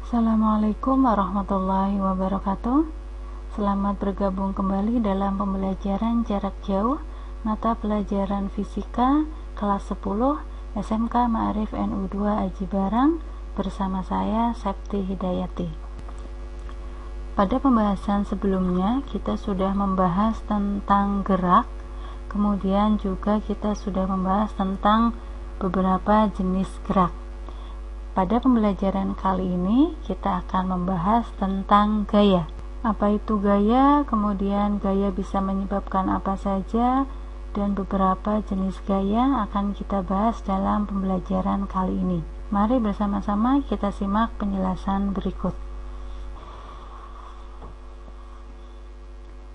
Assalamualaikum warahmatullahi wabarakatuh. Selamat bergabung kembali dalam pembelajaran jarak jauh mata pelajaran fisika kelas 10 SMK Ma'arif NU2 Aji Barang bersama saya Septi Hidayati. Pada pembahasan sebelumnya kita sudah membahas tentang gerak, kemudian juga kita sudah membahas tentang beberapa jenis gerak. Pada pembelajaran kali ini kita akan membahas tentang gaya. Apa itu gaya, kemudian gaya bisa menyebabkan apa saja, dan beberapa jenis gaya akan kita bahas dalam pembelajaran kali ini. Mari bersama-sama kita simak penjelasan berikut.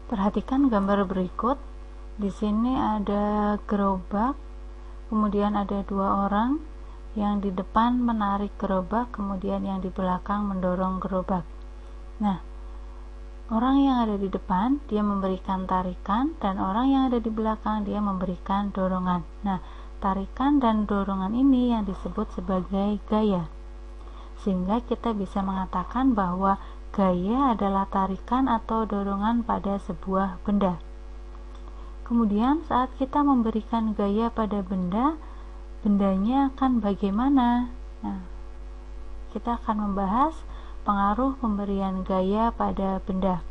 Perhatikan gambar berikut. Di sini ada gerobak, kemudian ada dua orang. Yang di depan menarik gerobak, kemudian yang di belakang mendorong gerobak. Nah, orang yang ada di depan dia memberikan tarikan, dan orang yang ada di belakang dia memberikan dorongan. Nah, tarikan dan dorongan ini yang disebut sebagai gaya. Sehingga kita bisa mengatakan bahwa gaya adalah tarikan atau dorongan pada sebuah benda. Kemudian saat kita memberikan gaya pada bendanya akan bagaimana? Nah, kita akan membahas pengaruh pemberian gaya pada benda.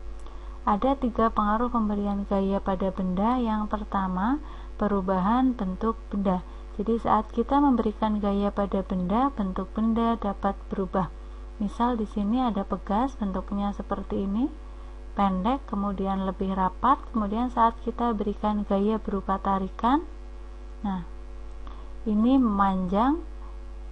Ada 3 pengaruh pemberian gaya pada benda. Yang pertama, perubahan bentuk benda. Jadi saat kita memberikan gaya pada benda, bentuk benda dapat berubah. Misal di sini ada pegas, bentuknya seperti ini, pendek, kemudian lebih rapat. Kemudian saat kita berikan gaya berupa tarikan, nah, ini memanjang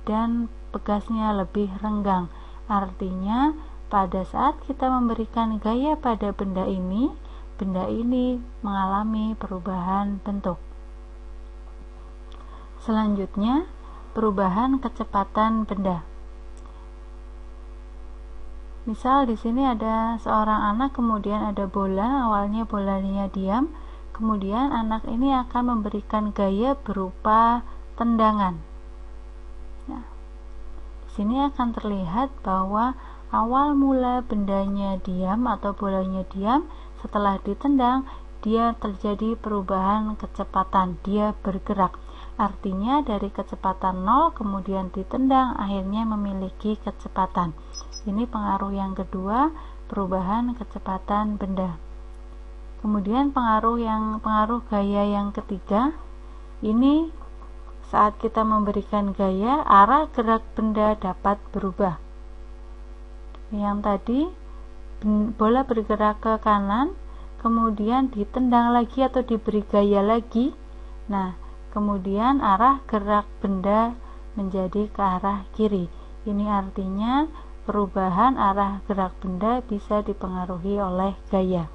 dan pegasnya lebih renggang. Artinya pada saat kita memberikan gaya pada benda ini mengalami perubahan bentuk. Selanjutnya, perubahan kecepatan benda. Misal di sini ada seorang anak, kemudian ada bola, awalnya bolanya diam, kemudian anak ini akan memberikan gaya berupa tendangan. Nah, di sini akan terlihat bahwa awal mula bendanya diam atau bolanya diam, setelah ditendang dia terjadi perubahan kecepatan, dia bergerak. Artinya dari kecepatan 0 kemudian ditendang akhirnya memiliki kecepatan. Ini pengaruh yang kedua, perubahan kecepatan benda. Kemudian pengaruh gaya yang ketiga, ini saat kita memberikan gaya, arah gerak benda dapat berubah. Yang tadi, bola bergerak ke kanan, kemudian ditendang lagi atau diberi gaya lagi. Nah, kemudian arah gerak benda menjadi ke arah kiri. Ini artinya perubahan arah gerak benda bisa dipengaruhi oleh gaya.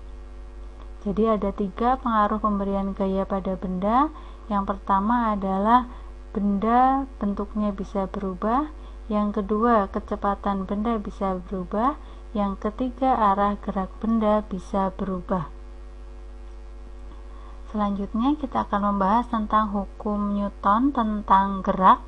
Jadi ada 3 pengaruh pemberian gaya pada benda. Yang pertama adalah benda bentuknya bisa berubah, yang kedua kecepatan benda bisa berubah, yang ketiga arah gerak benda bisa berubah. Selanjutnya kita akan membahas tentang hukum Newton tentang gerak.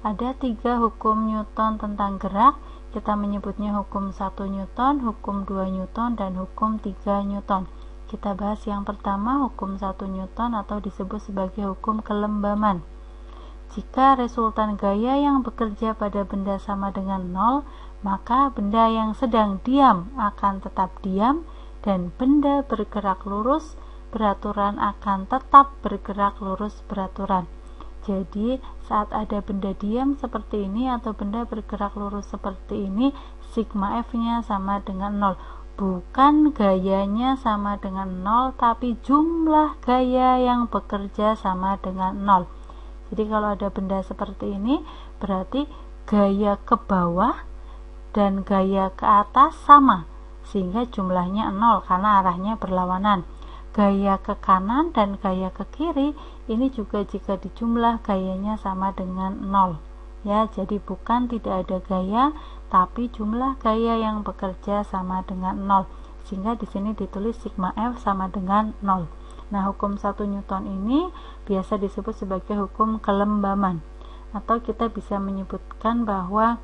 Ada 3 hukum Newton tentang gerak. Kita menyebutnya hukum 1 Newton, hukum 2 Newton, dan hukum 3 Newton. Kita bahas yang pertama, hukum 1 Newton atau disebut sebagai hukum kelembaman. Jika resultan gaya yang bekerja pada benda sama dengan 0, maka benda yang sedang diam akan tetap diam, dan benda bergerak lurus beraturan akan tetap bergerak lurus beraturan. Jadi saat ada benda diam seperti ini atau benda bergerak lurus seperti ini, sigma F-nya sama dengan 0. Bukan gayanya sama dengan 0, tapi jumlah gaya yang bekerja sama dengan 0. Jadi kalau ada benda seperti ini, berarti gaya ke bawah dan gaya ke atas sama, sehingga jumlahnya 0 karena arahnya berlawanan. Gaya ke kanan dan gaya ke kiri, ini juga jika dijumlah gayanya sama dengan 0. Ya, jadi bukan tidak ada gaya, tapi jumlah gaya yang bekerja sama dengan 0. Sehingga di sini ditulis sigma F sama dengan 0. Nah, hukum 1 Newton ini biasa disebut sebagai hukum kelembaman, atau kita bisa menyebutkan bahwa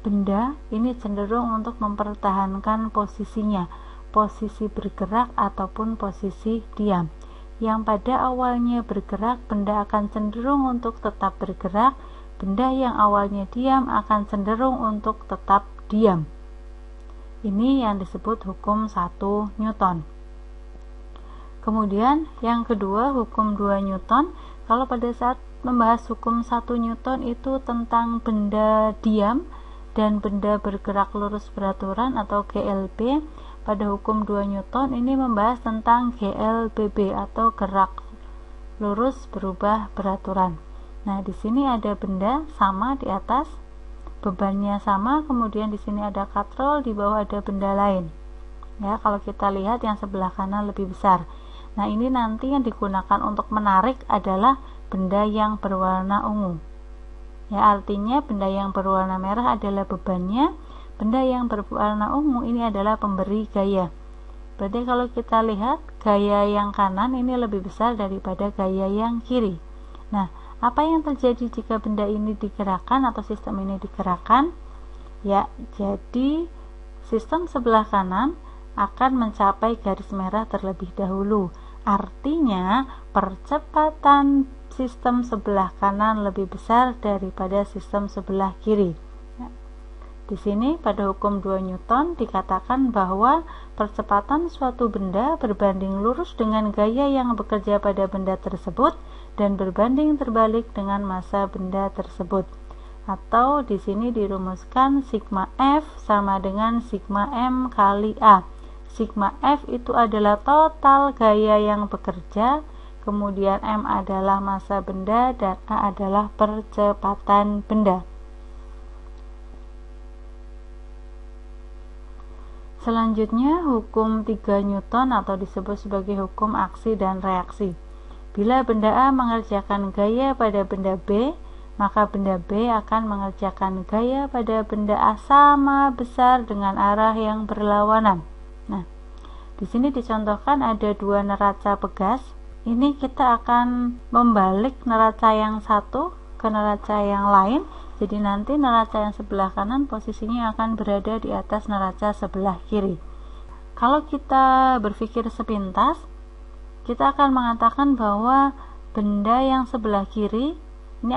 benda ini cenderung untuk mempertahankan posisinya, posisi bergerak ataupun posisi diam. Yang pada awalnya bergerak, benda akan cenderung untuk tetap bergerak. Benda yang awalnya diam akan cenderung untuk tetap diam. Ini yang disebut hukum 1 Newton. Kemudian yang kedua, hukum 2 Newton. Kalau pada saat membahas hukum 1 Newton itu tentang benda diam dan benda bergerak lurus beraturan atau GLB. Pada hukum 2 Newton ini membahas tentang GLBB atau gerak lurus berubah beraturan. Nah, di sini ada benda sama di atas, bebannya sama, kemudian di sini ada katrol, di bawah ada benda lain. Ya, kalau kita lihat yang sebelah kanan lebih besar. Nah, ini nanti yang digunakan untuk menarik adalah benda yang berwarna ungu. Ya, artinya benda yang berwarna merah adalah bebannya, benda yang berwarna ungu ini adalah pemberi gaya. Berarti kalau kita lihat, gaya yang kanan ini lebih besar daripada gaya yang kiri. Nah, apa yang terjadi jika benda ini digerakkan atau sistem ini digerakkan? Ya, jadi sistem sebelah kanan akan mencapai garis merah terlebih dahulu. Artinya, percepatan sistem sebelah kanan lebih besar daripada sistem sebelah kiri. Di sini pada hukum 2 Newton dikatakan bahwa percepatan suatu benda berbanding lurus dengan gaya yang bekerja pada benda tersebut dan berbanding terbalik dengan massa benda tersebut. Atau di sini dirumuskan sigma F sama dengan sigma M kali A. Sigma F itu adalah total gaya yang bekerja, kemudian M adalah massa benda dan A adalah percepatan benda. Selanjutnya, hukum 3 Newton atau disebut sebagai hukum aksi dan reaksi. Bila benda A mengerjakan gaya pada benda B, maka benda B akan mengerjakan gaya pada benda A sama besar dengan arah yang berlawanan. Nah, di sini dicontohkan ada 2 neraca pegas. Ini kita akan membalik neraca yang satu ke neraca yang lain. Jadi nanti neraca yang sebelah kanan posisinya akan berada di atas neraca sebelah kiri. Kalau kita berpikir sepintas, kita akan mengatakan bahwa benda yang sebelah kiri ini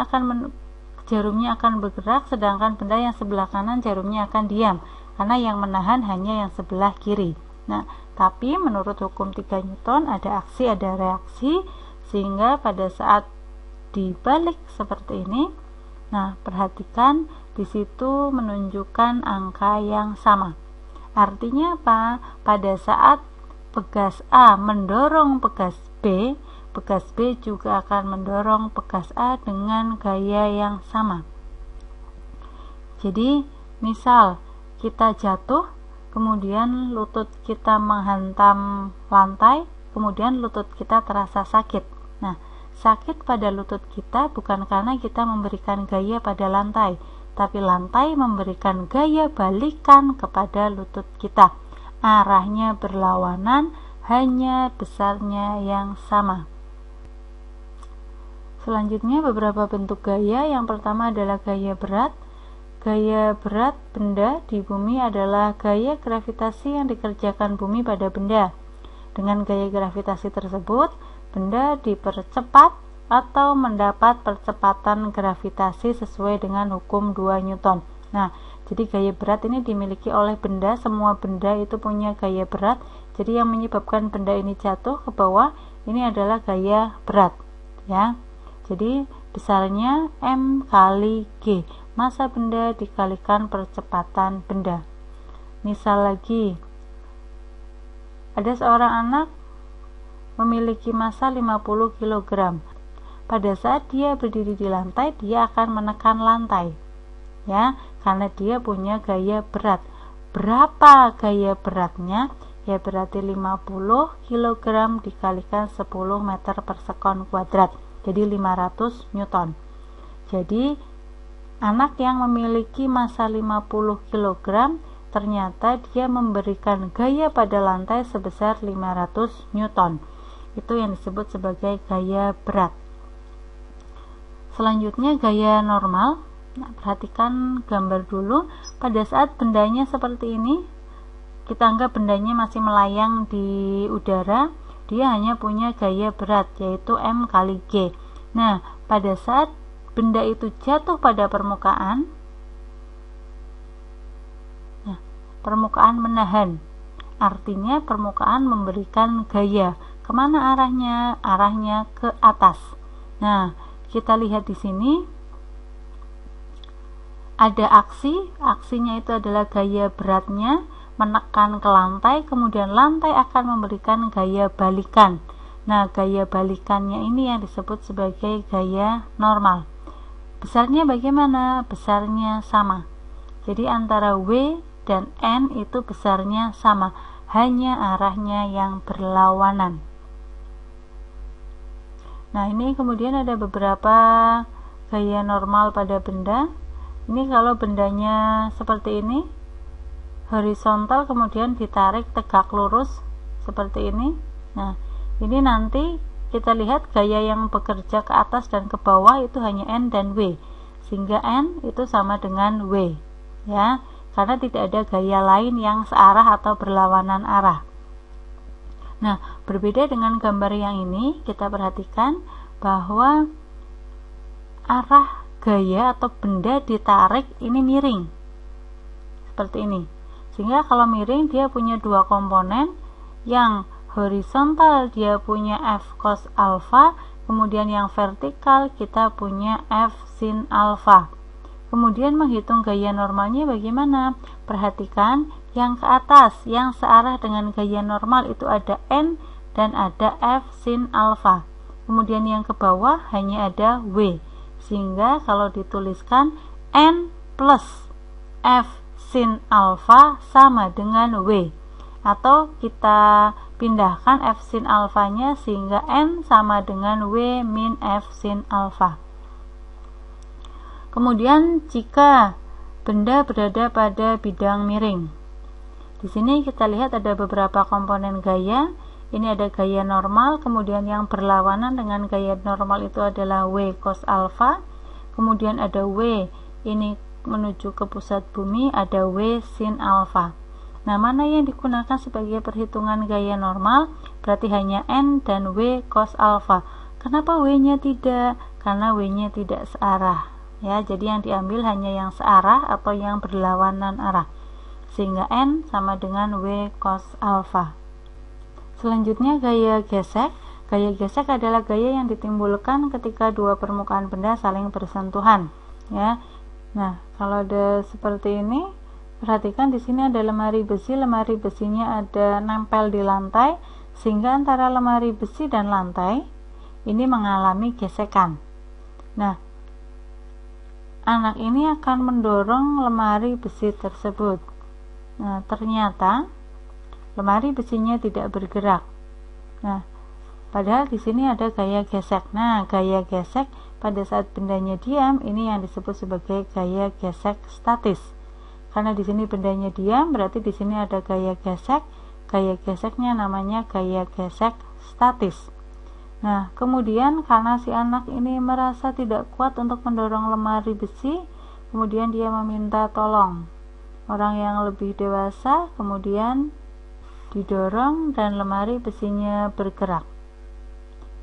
jarumnya akan bergerak, sedangkan benda yang sebelah kanan jarumnya akan diam, karena yang menahan hanya yang sebelah kiri. Nah, tapi menurut hukum 3 Newton ada aksi ada reaksi, sehingga pada saat dibalik seperti ini, nah, perhatikan di situ menunjukkan angka yang sama. Artinya apa? Pada saat pegas A mendorong pegas B juga akan mendorong pegas A dengan gaya yang sama. Jadi, misal kita jatuh, kemudian lutut kita menghantam lantai, kemudian lutut kita terasa sakit. Nah, sakit pada lutut kita bukan karena kita memberikan gaya pada lantai, tapi lantai memberikan gaya balikan kepada lutut kita. Arahnya berlawanan, hanya besarnya yang sama. Selanjutnya beberapa bentuk gaya. Yang pertama adalah gaya berat. Gaya berat benda di bumi adalah gaya gravitasi yang dikerjakan bumi pada benda. Dengan gaya gravitasi tersebut, benda dipercepat atau mendapat percepatan gravitasi sesuai dengan hukum 2 Newton. Nah, jadi gaya berat ini dimiliki oleh benda, semua benda itu punya gaya berat. Jadi yang menyebabkan benda ini jatuh ke bawah ini adalah gaya berat, ya. Jadi besarnya M kali G, massa benda dikalikan percepatan benda. Misal lagi, ada seorang anak memiliki massa 50 kg. Pada saat dia berdiri di lantai, dia akan menekan lantai, ya, karena dia punya gaya berat. Berapa gaya beratnya? Ya berarti 50 kg dikalikan 10 meter per sekon kuadrat, jadi 500 Newton. Jadi anak yang memiliki massa 50 kg ternyata dia memberikan gaya pada lantai sebesar 500 Newton. Itu yang disebut sebagai gaya berat. Selanjutnya gaya normal. Nah, perhatikan gambar dulu. Pada saat bendanya seperti ini, kita anggap bendanya masih melayang di udara, dia hanya punya gaya berat, yaitu M kali G. Nah, pada saat benda itu jatuh pada permukaan, nah, permukaan menahan, artinya permukaan memberikan gaya. Kemana arahnya? Arahnya ke atas. Nah, kita lihat di sini ada aksinya itu adalah gaya beratnya menekan ke lantai, kemudian lantai akan memberikan gaya balikan. Nah, gaya balikannya ini yang disebut sebagai gaya normal. Besarnya bagaimana? Besarnya sama. Jadi antara W dan N itu besarnya sama, hanya arahnya yang berlawanan. Nah, ini kemudian ada beberapa gaya normal pada benda. Ini kalau bendanya seperti ini, horizontal kemudian ditarik tegak lurus seperti ini. Nah, ini nanti kita lihat gaya yang bekerja ke atas dan ke bawah itu hanya N dan W, sehingga N itu sama dengan W, ya, karena tidak ada gaya lain yang searah atau berlawanan arah. Nah, berbeda dengan gambar yang ini, kita perhatikan bahwa arah gaya atau benda ditarik ini miring seperti ini, sehingga kalau miring dia punya dua komponen. Yang horizontal dia punya F cos alpha, kemudian yang vertikal kita punya F sin alpha. Kemudian menghitung gaya normalnya bagaimana? Perhatikan yang ke atas yang searah dengan gaya normal itu ada N dan ada F sin alpha, kemudian yang ke bawah hanya ada W, sehingga kalau dituliskan N plus F sin alpha sama dengan W, atau kita pindahkan F sin alfanya sehingga N sama dengan W min F sin alpha. Kemudian jika benda berada pada bidang miring, di sini kita lihat ada beberapa komponen gaya. Ini ada gaya normal, kemudian yang berlawanan dengan gaya normal itu adalah W cos alpha, kemudian ada W ini menuju ke pusat bumi, ada W sin alpha. Nah, mana yang digunakan sebagai perhitungan gaya normal? Berarti hanya N dan W cos alpha. Kenapa W-nya tidak? Karena W-nya tidak searah, ya. Jadi yang diambil hanya yang searah atau yang berlawanan arah, sehingga N sama dengan W cos alpha. Selanjutnya gaya gesek. Gaya gesek adalah gaya yang ditimbulkan ketika dua permukaan benda saling bersentuhan, ya. Nah, kalau ada seperti ini, perhatikan di sini ada lemari besinya ada nempel di lantai, sehingga antara lemari besi dan lantai ini mengalami gesekan. Nah, anak ini akan mendorong lemari besi tersebut. Nah, ternyata lemari besinya tidak bergerak. Nah, padahal di sini ada gaya gesek. Nah, gaya gesek pada saat bendanya diam ini yang disebut sebagai gaya gesek statis. Karena di sini bendanya diam, berarti di sini ada gaya gesek. Gaya geseknya namanya gaya gesek statis. Nah, kemudian karena si anak ini merasa tidak kuat untuk mendorong lemari besi, kemudian dia meminta tolong orang yang lebih dewasa, kemudian didorong dan lemari besinya bergerak.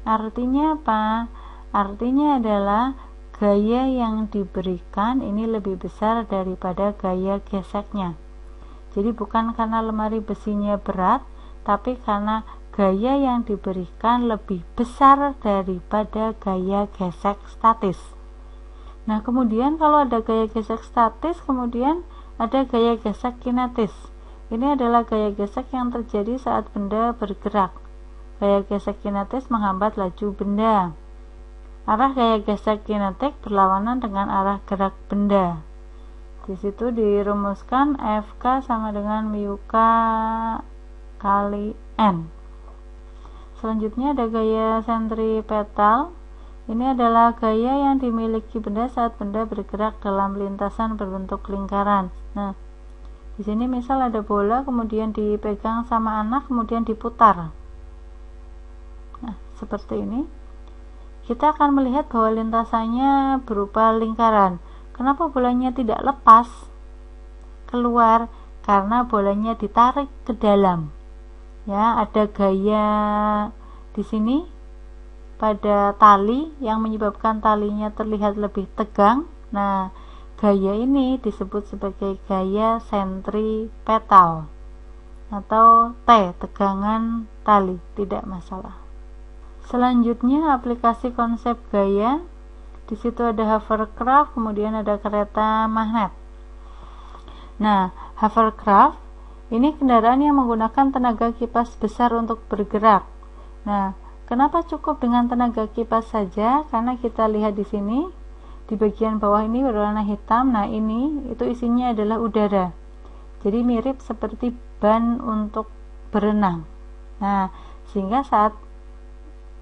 Artinya apa? Artinya adalah gaya yang diberikan ini lebih besar daripada gaya geseknya. Jadi bukan karena lemari besinya berat, tapi karena gaya yang diberikan lebih besar daripada gaya gesek statis. Nah, kemudian kalau ada gaya gesek statis, kemudian ada gaya gesek kinetis. Ini adalah gaya gesek yang terjadi saat benda bergerak. Gaya gesek kinetis menghambat laju benda. Arah gaya gesek kinetik berlawanan dengan arah gerak benda. Di situ dirumuskan Fk sama dengan mu K kali N. Selanjutnya ada gaya sentripetal. Ini adalah gaya yang dimiliki benda saat benda bergerak dalam lintasan berbentuk lingkaran. Nah, di sini misal ada bola, kemudian dipegang sama anak, kemudian diputar. Nah, seperti ini. Kita akan melihat bahwa lintasannya berupa lingkaran. kenapa bolanya tidak lepas keluar? Karena bolanya ditarik ke dalam. Ya, ada gaya di sini pada tali yang menyebabkan talinya terlihat lebih tegang. Nah, gaya ini disebut sebagai gaya sentripetal atau T, tegangan tali, tidak masalah. Selanjutnya aplikasi konsep gaya. Di situ ada hovercraft, kemudian ada kereta magnet. Nah, hovercraft ini kendaraan yang menggunakan tenaga kipas besar untuk bergerak. Nah, kenapa cukup dengan tenaga kipas saja? Karena kita lihat di sini, di bagian bawah ini berwarna hitam. Nah, ini itu isinya adalah udara. Jadi mirip seperti ban untuk berenang. Nah, sehingga saat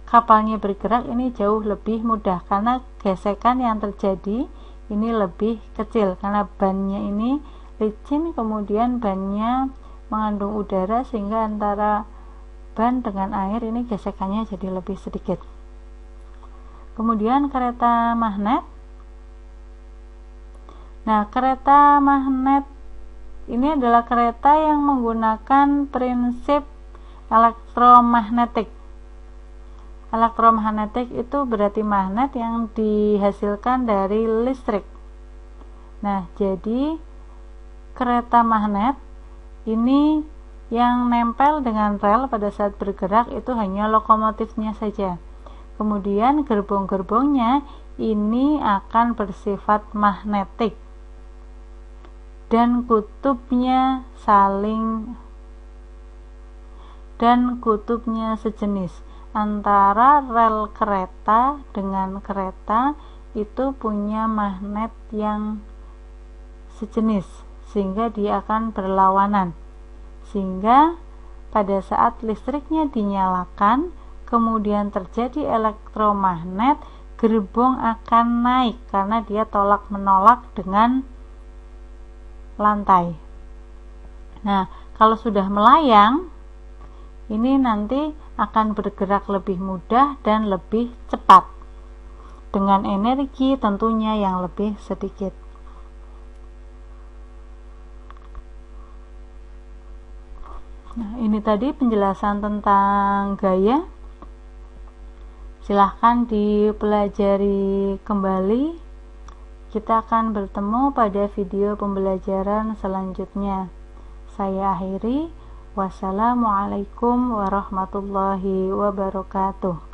kapalnya bergerak ini jauh lebih mudah karena gesekan yang terjadi ini lebih kecil karena bannya ini licin, kemudian bannya mengandung udara sehingga antara ban dengan air ini gesekannya jadi lebih sedikit. Kemudian kereta magnet. Nah, kereta magnet ini adalah kereta yang menggunakan prinsip elektromagnetik. Elektromagnetik itu berarti magnet yang dihasilkan dari listrik. Nah, jadi kereta magnet ini yang nempel dengan rel pada saat bergerak itu hanya lokomotifnya saja. Kemudian gerbong-gerbongnya ini akan bersifat magnetik dan kutubnya sejenis. Antara rel kereta dengan kereta itu punya magnet yang sejenis, sehingga dia akan berlawanan. Sehingga pada saat listriknya dinyalakan, kemudian terjadi elektromagnet, gerbong akan naik karena dia tolak menolak dengan lantai. Nah, kalau sudah melayang, ini nanti akan bergerak lebih mudah dan lebih cepat dengan energi tentunya yang lebih sedikit. Nah, ini tadi penjelasan tentang gaya. Silahkan dipelajari kembali. Kita akan bertemu pada video pembelajaran selanjutnya. Saya akhiri. Wassalamualaikum warahmatullahi wabarakatuh.